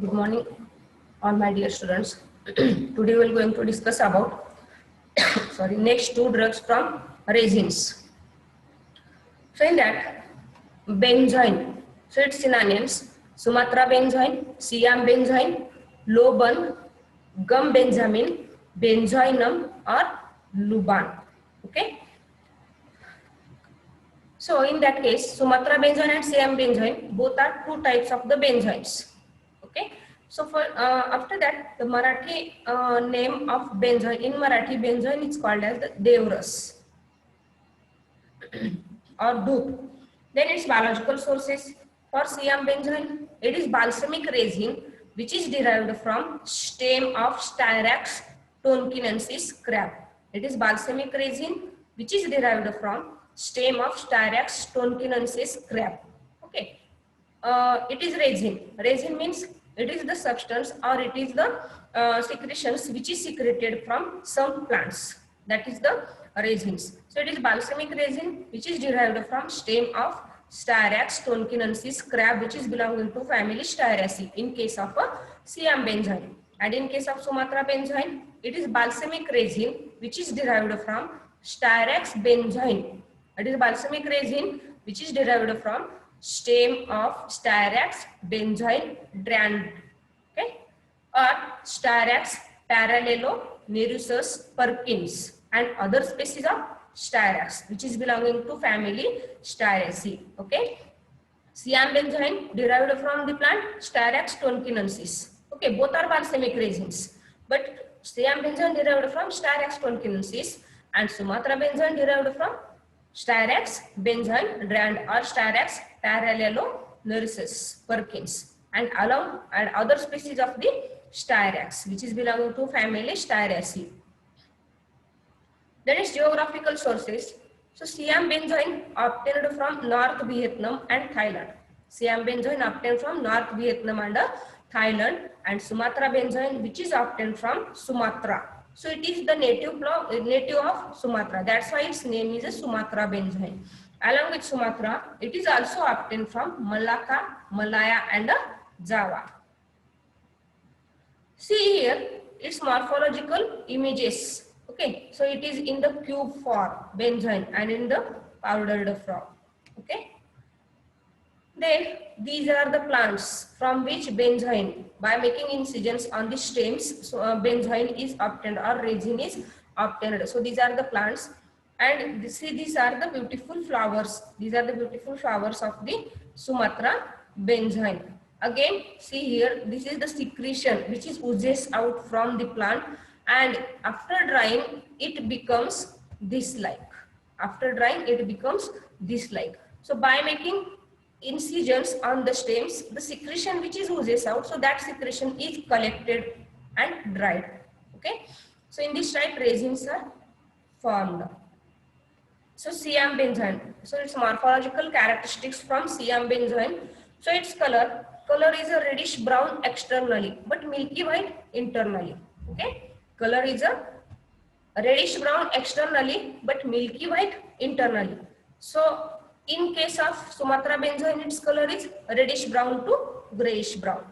Good morning, all my dear students. Today we are going to discuss about next two drugs from resins. So in that, benzoin. So its synonyms: Sumatra benzoin, Siam benzoin, Loban, gum benjamin, benzoinum, or Luban. Okay. So in that case, Sumatra benzoin and Siam benzoin both are two types of the benzoins. Okay. So for after that, the Marathi name of benzoin in Marathi benzoin is called as the Devras or Dhoop. Then its biological sources for Siam benzoin, it is balsamic resin which is derived from stem of Styrax tonkinensis crab. It is balsamic resin which is derived from stem of Styrax tonkinensis crab. Okay. It is resin. Resin means it is the substance or it is the secretions which is secreted from some plants. That is the resins. So it is balsamic resin which is derived from stem of Styrax tonkinensis crab, which is belonging to family Styraceae in case of a Siam benzoin. And in case of Sumatra benzoin, it is balsamic resin which is derived from Styrax benzoin. It is balsamic resin which is derived from stem of Styrax benzoin-drand, okay, or Styrax paralleloneurosus perkins and other species of Styrax which is belonging to family Styraceae. Okay, Siam benzoin derived from the plant Styrax tonkinensis. Okay, both are balsamic resins, but Siam benzoin derived from Styrax tonkinensis and Sumatra benzoin derived from Styrax benzoin-drand or Styrax paralleloneurosus perkins and other species of the Styrax which is belonging to family Styraceae. Then its geographical sources. So Siam benzoin obtained from North Vietnam and Thailand. Siam benzoin obtained from North Vietnam and Thailand, and Sumatra benzoin which is obtained from Sumatra. So it is the native of Sumatra. That's why its name is a Sumatra benzoin. Along with Sumatra, it is also obtained from Malacca, Malaya, and Java. See here its morphological images. Okay, so it is in the cube form, benzoin, and in the powdered form. Okay. Then these are the plants from which benzoin, by making incisions on the stems, so benzoin is obtained or resin is obtained. So these are the plants, and see these are the beautiful flowers. These are the beautiful flowers of the Sumatra benzoin. Again, see here, this is the secretion which is oozes out from the plant, and after drying it becomes this like. After drying it becomes this like. So by making incisions on the stems, the secretion which is oozes out, so that secretion is collected and dried. Okay, so in this type resins are formed. So Siam benzoin, so its morphological characteristics from Siam benzoin. So its color is a reddish brown externally but milky white internally. Okay, color is a reddish brown externally but milky white internally. So in case of Sumatra benzoin, its color is reddish brown to grayish brown.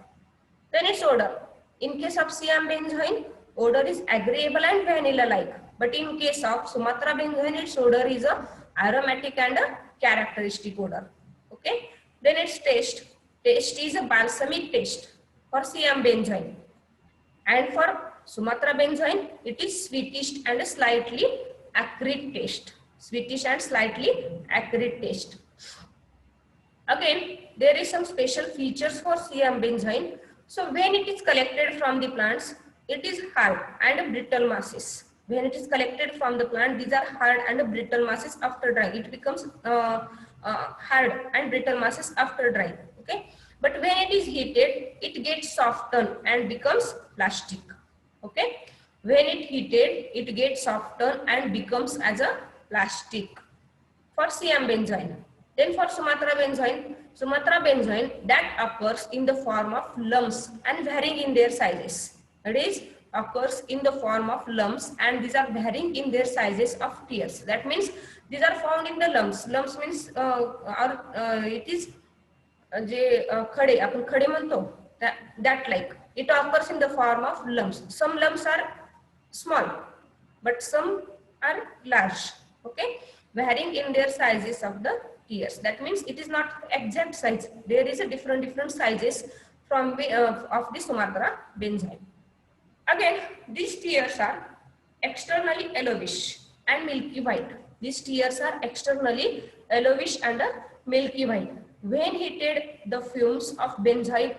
Then its odor. In case of Siam benzoin, odor is agreeable and vanilla-like. But in case of Sumatra benzoin, its odor is a aromatic and a characteristic odor. Okay. Then its taste. Taste is a balsamic taste for Siam benzoin. And for Sumatra benzoin, it is sweetish and a slightly acrid taste. Sweetish and slightly acrid taste. Again, there is some special features for Siam benzoin. So when it is collected from the plants, it is hard and brittle masses. When it is collected from the plant, these are hard and brittle masses. After drying, it becomes hard and brittle masses after drying. Okay, but when it is heated, it gets softened and becomes plastic. Okay, when it heated, it gets softened and becomes as a plastic for Siam benzoin. Then for Sumatra benzoin that occurs in the form of lumps and varying in their sizes. That is, occurs in the form of lumps and these are varying in their sizes of tears. That means these are found in the lumps. Lumps means it is जे खडे आपण खडे म्हणतो that like it occurs in the form of lumps. Some lumps are small, but some are large. Okay, varying in their sizes of the tears. That means it is not exact size. There is a different sizes from of the Sumatra benzyme. Again, these tears are externally yellowish and milky white. These tears are externally yellowish and milky white. When heated, the fumes of benzyl,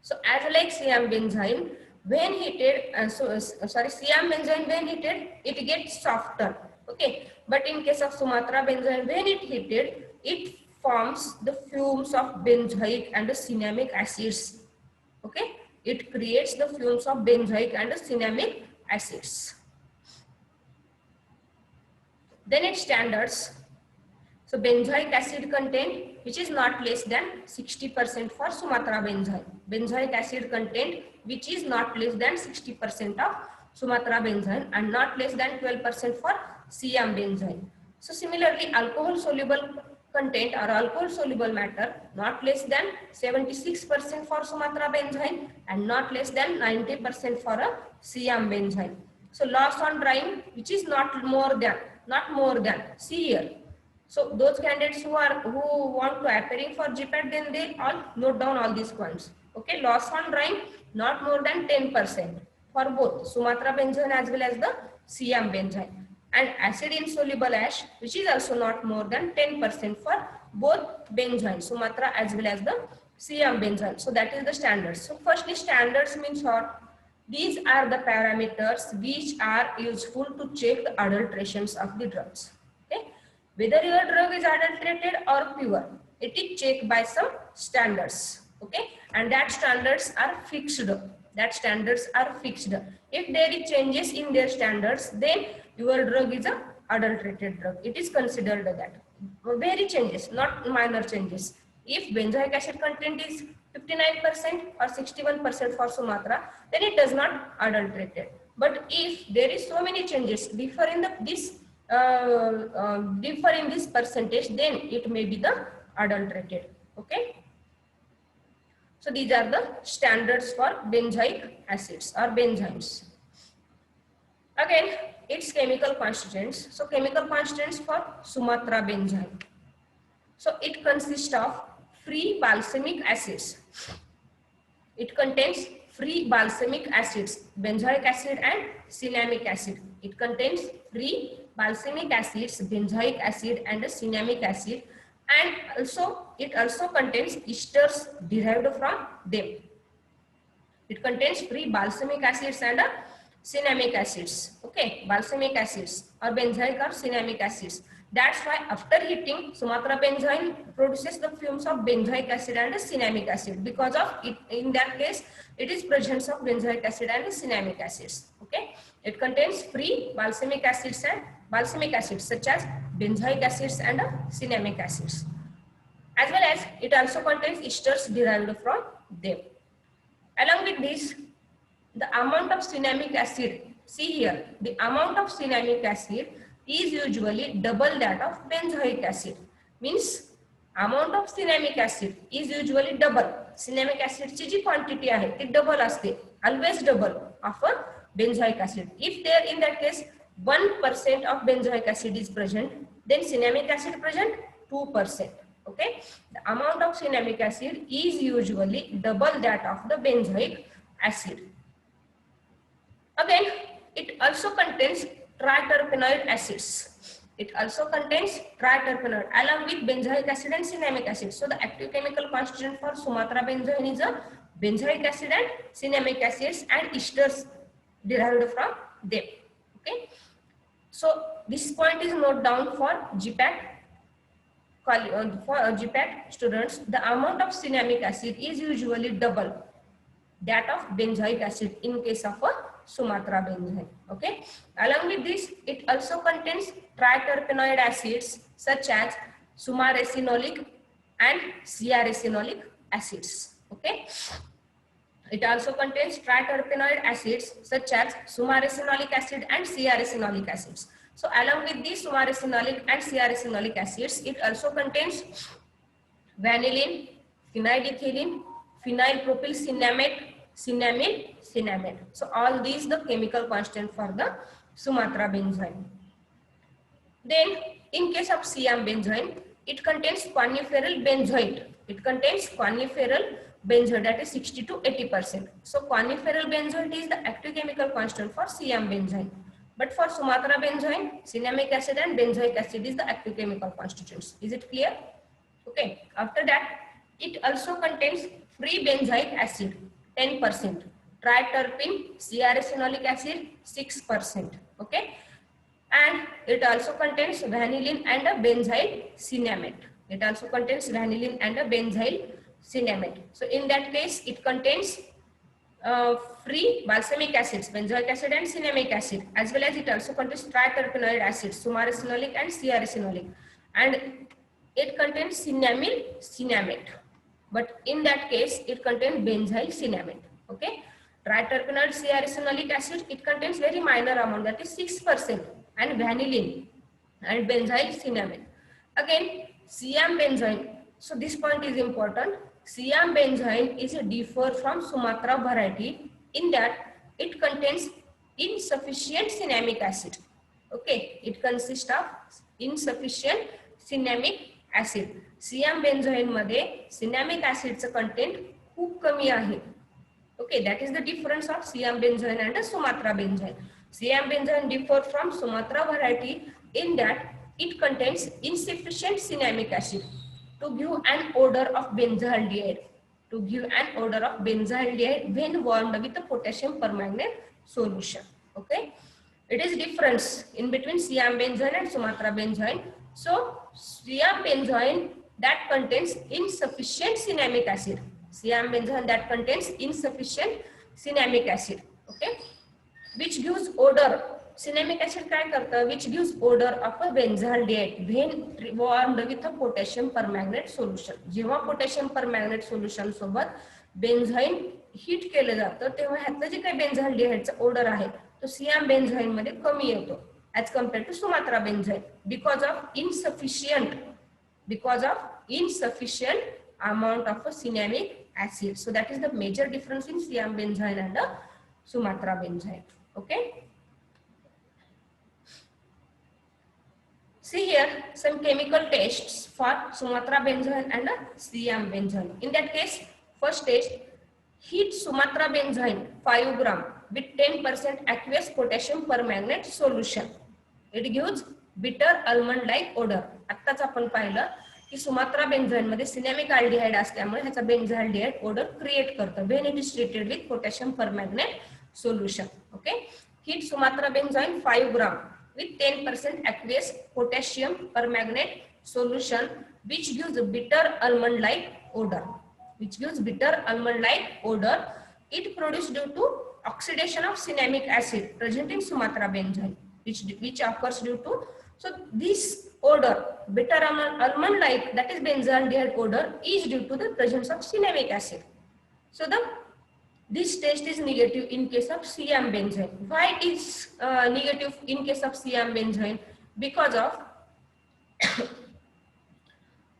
so as like CM benzyl, when heated, CM benzyl when heated, it gets softer. Okay, but in case of Sumatra benzyl, when it heated, it forms the fumes of benzoic and cinnamic acids. Okay, it creates the fumes of benzoic and cinnamic acids. Then its standards. So benzoic acid content which is not less than 60% for Sumatra benzyl. Benzoic acid content which is not less than 60% of Sumatra benzyl and not less than 12% for Siam benzyl. So similarly, alcohol soluble content or alcohol soluble matter not less than 76% for Sumatra benzyl and not less than 90% for a Siam benzyl. So loss on drying which is not more than, see here. So those candidates who want to appearing for GPAT, then they all note down all these points. Okay, loss on drying not more than 10% for both Sumatra benzyl as well as the Siam benzyl, and acid insoluble ash which is also not more than 10% for both benzyl Sumatra as well as the Siam benzyl. So that is the standards. So firstly, standards means what? These are the parameters which are useful to check the adulterations of the drugs. Okay, whether your drug is adulterated or pure, it is checked by some standards. Okay, and that standards are fixed. If there is changes in their standards, then your drug is a adulterated drug. It is considered that. Very changes, not minor changes. If benzoic acid content is 59% or 61% for Sumatra, then it does not adulterated. But if there is so many changes differ in this percentage, then it may be the adulterated. Okay. So these are the standards for benzoic acids or benzymes. Again, its chemical constituents. So chemical constituents for Sumatra benzyme. So it consists of free balsamic acids. It contains free balsamic acids, benzoic acid and cinnamic acid. It contains free balsamic acids, benzoic acid and cinnamic acid, and it also contains esters derived from them. It contains free balsamic acids and cinnamic acids. Okay, balsamic acids or benzoic or cinnamic acids. That's why after heating, Sumatra benzyl produces the fumes of benzoic acid and cinnamic acid, because of it. In that case, it is presence of benzoic acid and cinnamic acids. Okay, it contains free balsamic acids such as benzoic acids and cinnamic acids, as well as it also contains esters derived from them. Along with this, the amount of cinnamic acid, see here, the amount of cinnamic acid is usually double that of benzoic acid. Means amount of cinnamic acid is usually double. Cinnamic acid ची जी quantity आहे ती double असते, always double of a benzoic acid. If there in that case 1% of benzoic acid is present, then cinnamic acid present 2%. Okay, the amount of cinnamic acid is usually double that of the benzoic acid. Again, it also contains triterpenoid acids. It also contains triterpenoid along with benzoic acid and cinnamic acid. So the active chemical constituent for Sumatra benzoin is a benzoic acid and cinnamic acids and esters derived from them. Okay. So this point is noted down for GPAT. For GPAT students, the amount of cinnamic acid is usually double that of benzoic acid in case of a Sumatra benzyl. Okay. Along with this, it also contains triterpenoid acids such as sumaracetonic and C-racetonic acids. Okay. It also contains triterpenoid acids such as sumaracetonic acid and C-racetonic acids. So along with these sumaracetonic and C-racetonic acids, it also contains vanillin, phenylethylene, phenyl propyl cinnamate, cinnamide, cinnamate. So all these the chemical constant for the Sumatra benzoin. Then in case of Siam benzoin, it contains quaniferal benzoate. It contains quaniferal benzoate, that is 60 to 80%. So quaniferal benzoate is the active chemical constant for Siam benzoin. But for Sumatra benzoin, cinnamic acid and benzoic acid is the active chemical constituents. Is it clear? Okay. After that, it also contains free benzoic acid 10%, triterpene, stearinolic acid 6%. Okay. And it also contains vanillin and a benzyl cinnamate. It also contains vanillin and a benzyl cinnamate. So in that case, it contains free balsamic acids, benzoic acid and cinnamic acid, as well as it also contains triterpenoid acids, sumaracinoic and stearinolic, and it contains cinnamyl cinnamate. But in that case, it contains benzyl cinnamate. Okay, triterpenoid stearinolic acid, it contains very minor amount, that is 6%, and vanillin and benzyl cinnamate. Again, Siam benzoin. So this point is important. Siam benzoin is a differ from Sumatra variety in that it contains insufficient cinnamic acid. Okay, it consists of insufficient cinnamic acid. Siam benzoin मध्ये cinnamic acid चं content खूप कमी आहे. Okay, that is the difference of Siam benzoin and Sumatra benzoin. Siam benzoin differ from Sumatra variety in that it contains insufficient cinnamic acid to give an odor of benzaldehyde. To give an odor of benzaldehyde when warmed with a potassium permanganate solution. Okay, it is difference in between Siam benzoin and Sumatra benzoin. So Siam benzoin that contains insufficient cinnamic acid. Siam benzoin that contains insufficient cinnamic acid. Okay, which gives odor. Cinnamic acid काय करतं? Which gives odor of a benzaldehyde when warmed with a potassium permanganate solution. जेव्हा potassium permanganate solution सोबत बेन्झाईन heat केलं जातं तेव्हा ह्यातलं जे काही बेन्झाल्डिहाइडचा odor आहे तो सियाम बेन्झाईन मध्ये कमी येतो as compared to Sumatra benzoin because of insufficient amount of a cinnamic acid. So that is the major difference in Siam benzoin and Sumatra benzoin. Okay. See here some chemical tests for Sumatra benzoin and Siam benzoin. In that case, first test, heat Sumatra benzoin 5 gram with 10% aqueous potassium permanganate solution. It gives bitter almond-like odor. आत्ताच आपण पाहिलं की Sumatra बेन्झाईन मध्ये cinnamic aldehyde असल्यामुळे ह्याचा बेन्झाल्डिहाइड odor create करतं when it is treated with potassium permanganate solution. Okay, heat Sumatra benzoin 5 gram with 10% aqueous potassium permanganate solution which gives a bitter almond-like odor. It produced due to oxidation of cinnamic acid present in Sumatra benzoin, which occurs due to, so this odor, bitter almond-like, that is benzaldehyde odor, is due to the presence of cinnamic acid. So this test is negative in case of Siam benzoin. Why it is negative in case of Siam benzoin? Because of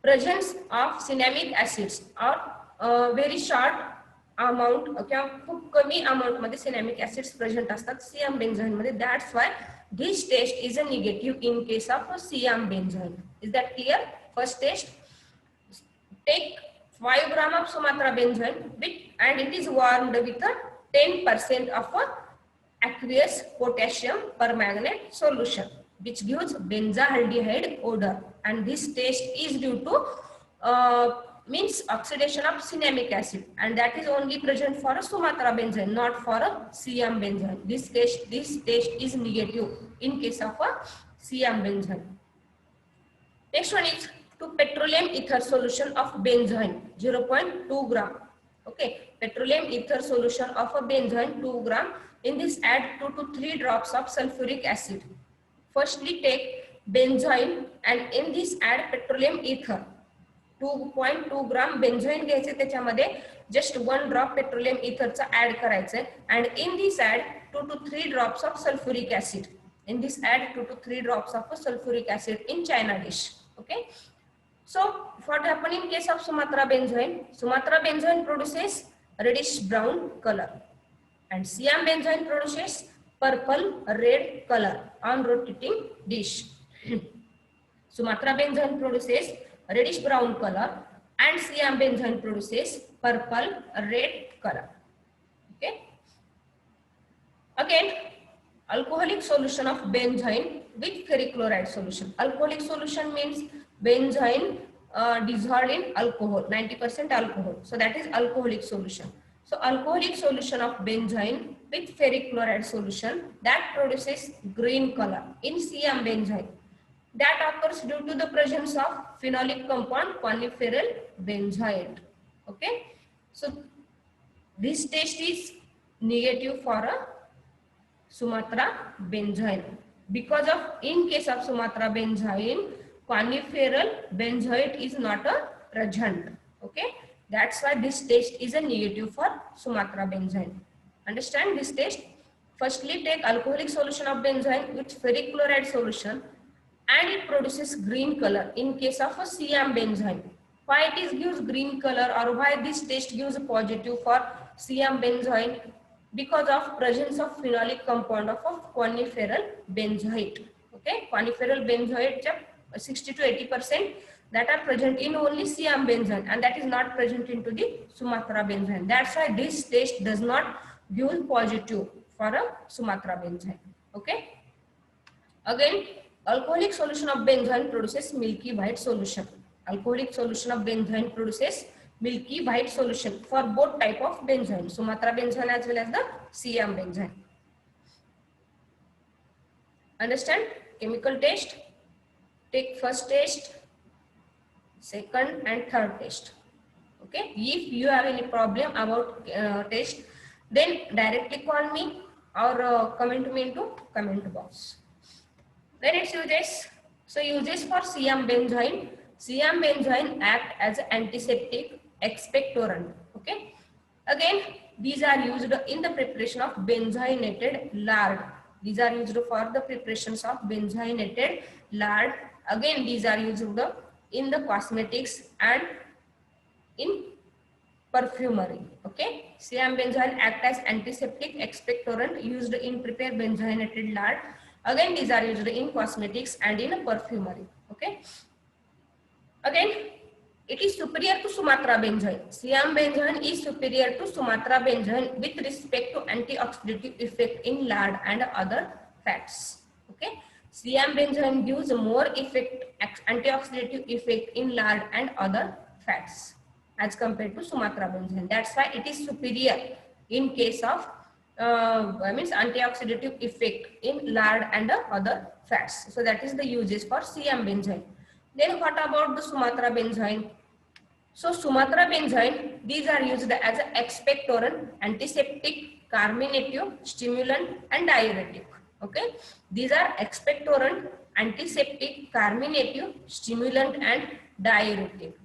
presence of cinnamic acids or very short amount किंवा खूप कमी amount मध्ये cinnamic acids present असतात Siam benzoin मध्ये. That's why this test is a negative in case of Siam benzoin. Is that clear? First test, take 5 gram of Sumatra benzoin and it is warmed with a 10% of aqueous potassium permanganate solution which gives benzaldehyde odor, and this test is due to means oxidation of cinnamic acid, and that is only present for a Sumatra benzoin, not for a Siam benzoin. This test is negative in case of a Siam benzoin. Next one is to petroleum ether solution of benzoin 0.2 gram. Okay, petroleum ether solution of a benzoin 2 gram. In this add 2 to 3 drops of sulfuric acid. Firstly take benzoin and in this add petroleum ether 2.2 gram benzoin घ्यायचे, त्याच्यामध्ये just 1 drop petroleum ether चा add करायचं, and in this add 2 to 3 drops of sulfuric acid. In this add 2 to 3 drops of sulfuric acid in China dish. Okay. So what happened in case of Sumatra benzoin? Sumatra benzoin produces reddish brown color and Siam benzoin produces purple red color on rotating dish. Sumatra benzoin produces reddish brown color and Siam benzoin produces purple red color. Okay. Again, alcoholic solution of benzoin with ferric chloride solution. Alcoholic solution means benzoin dissolved in alcohol, 90% alcohol. So that is alcoholic solution. So alcoholic solution of benzoin with ferric chloride solution that produces green color in Siam benzoin. That occurs due to the presence of phenolic compound coniferal benzoate. Okay. So this test is negative for a Sumatra benzoin because of in case of Sumatra benzoin coniferal benzoate is not a present. Okay, that's why this test is a negative for Sumatra benzoin. Understand this test? Firstly, take alcoholic solution of benzoin with ferric chloride solution and it produces green color in case of a Siam benzoin. Why it is gives green color or why this test gives a positive for Siam benzoin? Because of presence of phenolic compound of coniferal benzoate. Okay, coniferal benzoate 60 to 80% that are present in only Siam benzoin and that is not present into the Sumatra benzoin. That's why this test does not give positive for a Sumatra benzoin. Okay. Again, alcoholic solution of benzoin produces milky white solution. Alcoholic solution of benzoin produces milky white solution for both type of benzoin, Sumatra benzoin as well as the Siam benzoin. Understand? Chemical test. Take first test, second and third test. Okay. If you have any problem about test, then directly call me or comment me into comment box. Then its uses. So uses for Siam benzoin. Siam benzoin act as an antiseptic, expectorant. Okay. Again, these are used in the preparation of benzoinated lard. These are used for the preparations of benzoinated lard. Again, these are used in the cosmetics and in perfumery. Okay. Siam benzoin act as antiseptic, expectorant used in prepare benzoinated lard. Again, these are used in cosmetics and in perfumery. Okay. Again, it is superior to Sumatra benzoin. Siam benzoin is superior to Sumatra benzoin with respect to antioxidative effect in lard and other fats. Okay. Siam benzoin gives more antioxidative effect in lard and other fats as compared to Sumatra benzoin. That's why it is superior in case of means antioxidative effect in lard and other fats. So that is the uses for Siam benzoin. Then what about the Sumatra benzoin? So Sumatra benzoin, these are used as an expectorant, antiseptic, carminative, stimulant and diuretic. Okay, these are expectorant, antiseptic, carminative, stimulant and diuretic.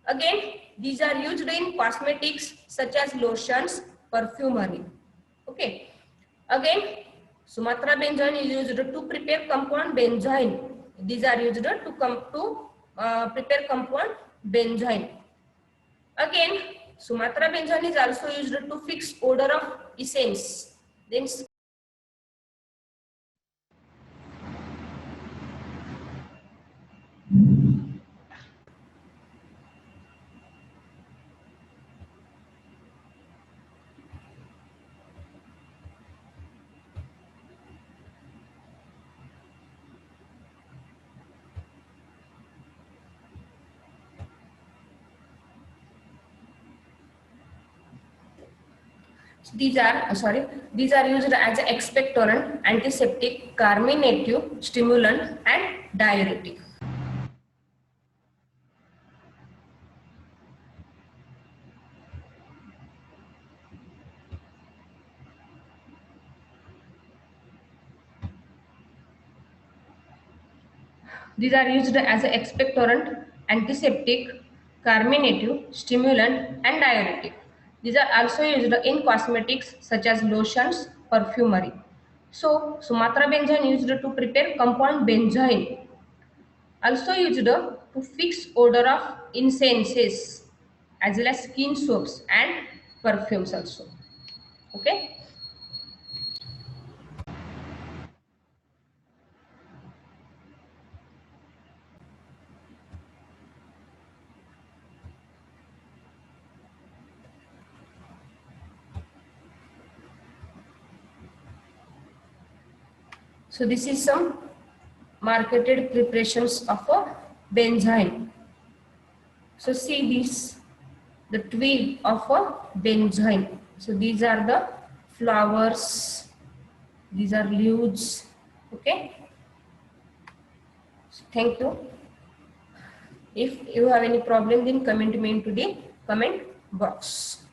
Again, these are used in cosmetics such as lotions, perfumery. Okay. Again, Sumatra benzoin is used to prepare compound benzoin. These are used to prepare compound benzoin. Again, Sumatra benzoin is also used to fix odor of essence. Then these are used as expectorant, antiseptic, carminative, stimulant and diuretic. These are used as expectorant, antiseptic, carminative, stimulant and diuretic. These are also used in cosmetics such as lotions, perfumery. So Sumatra benzoin used to prepare compound benzoin. Also used to to fix odor of incenses as well as skin soaps and perfumes also. Okay. So this is some marketed preparations of a benzyne. So see this, the twig of a benzyne. So these are the flowers, these are leaves. Okay. So thank you. If you have any problem, then comment me into the comment box.